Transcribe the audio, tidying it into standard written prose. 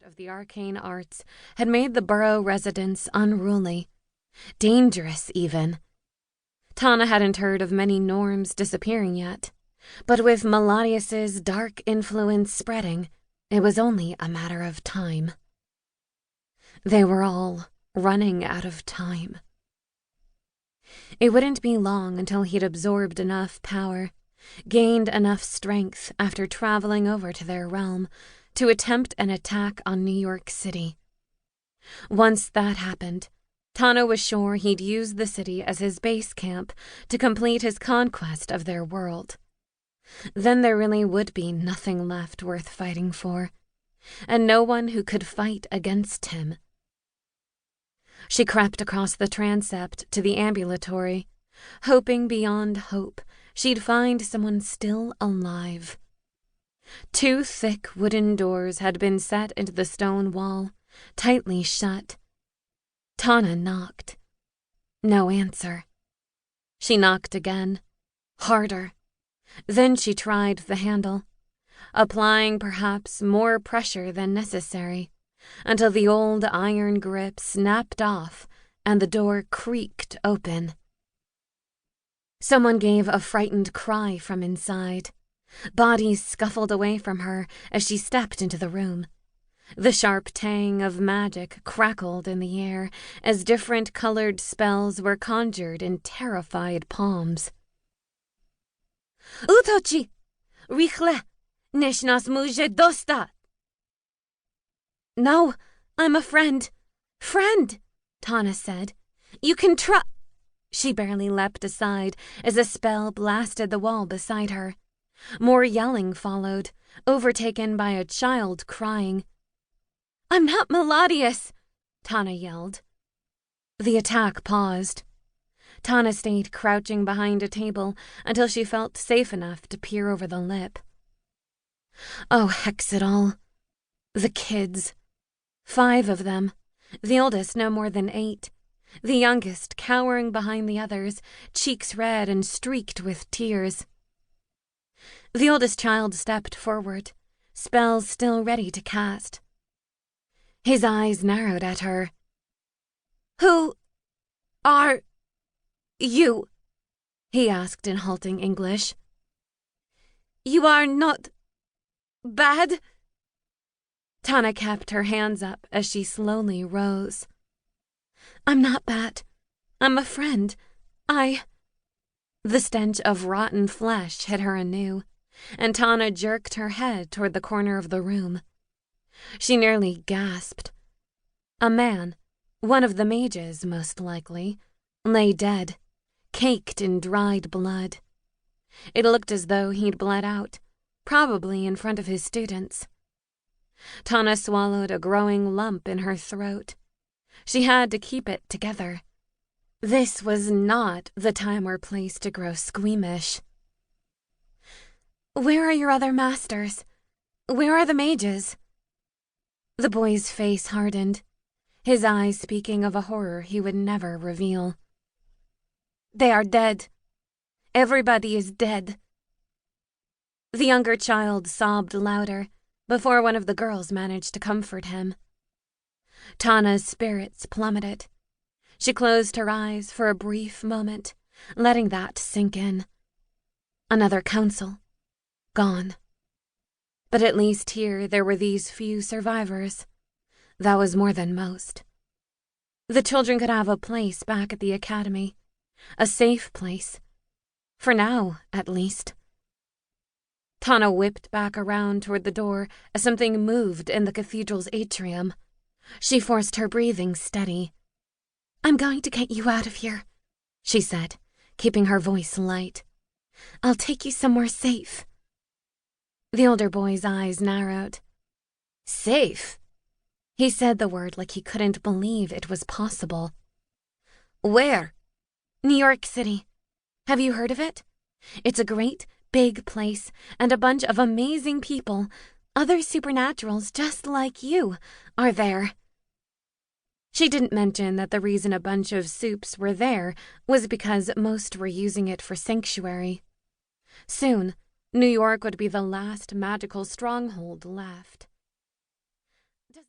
of the arcane arts had made the borough residents unruly, dangerous even. Tana hadn't heard of many norms disappearing yet, but with Maladias' dark influence spreading, it was only a matter of time. They were all running out of time. It wouldn't be long until he'd absorbed enough power, gained enough strength after traveling over to their realm to attempt an attack on New York City. Once that happened, Tana was sure he'd use the city as his base camp to complete his conquest of their world. Then there really would be nothing left worth fighting for, and no one who could fight against him. She crept across the transept to the ambulatory, hoping beyond hope she'd find someone still alive. 2 thick wooden doors had been set into the stone wall, tightly shut. Tana knocked. No answer. She knocked again, harder. Then she tried the handle, applying perhaps more pressure than necessary, until the old iron grip snapped off and the door creaked open. Someone gave a frightened cry from inside. Bodies scuffled away from her as she stepped into the room. The sharp tang of magic crackled in the air as different colored spells were conjured in terrified palms. Utochi! Richle! Neshnas muje dosta! No, I'm a friend. Friend, Tana said. You can try. She barely leapt aside as a spell blasted the wall beside her. More yelling followed, overtaken by a child crying. I'm not Maladias, Tana yelled. The attack paused. Tana stayed crouching behind a table until she felt safe enough to peer over the lip. Oh, hex it all. The kids. 5 of them, the oldest no more than 8, the youngest cowering behind the others, cheeks red and streaked with tears. The oldest child stepped forward, spells still ready to cast. His eyes narrowed at her. Who are you? He asked in halting English. You are not bad? Tana kept her hands up as she slowly rose. I'm not bad. I'm a friend. The stench of rotten flesh hit her anew, and Tana jerked her head toward the corner of the room. She nearly gasped. A man, one of the mages most likely, lay dead, caked in dried blood. It looked as though he'd bled out, probably in front of his students. Tana swallowed a growing lump in her throat. She had to keep it together. This was not the time or place to grow squeamish. Where are your other masters? Where are the mages? The boy's face hardened, his eyes speaking of a horror he would never reveal. They are dead. Everybody is dead. The younger child sobbed louder before one of the girls managed to comfort him. Tana's spirits plummeted. She closed her eyes for a brief moment, letting that sink in. Another council. Gone. But at least here there were these few survivors. That was more than most. The children could have a place back at the academy. A safe place. For now, at least. Tana whipped back around toward the door as something moved in the cathedral's atrium. She forced her breathing steady. I'm going to get you out of here, she said, keeping her voice light. I'll take you somewhere safe. The older boy's eyes narrowed. Safe? He said the word like he couldn't believe it was possible. Where? New York City. Have you heard of it? It's a great, big place and a bunch of amazing people, other supernaturals just like you, are there. She didn't mention that the reason a bunch of supes were there was because most were using it for sanctuary. Soon, New York would be the last magical stronghold left.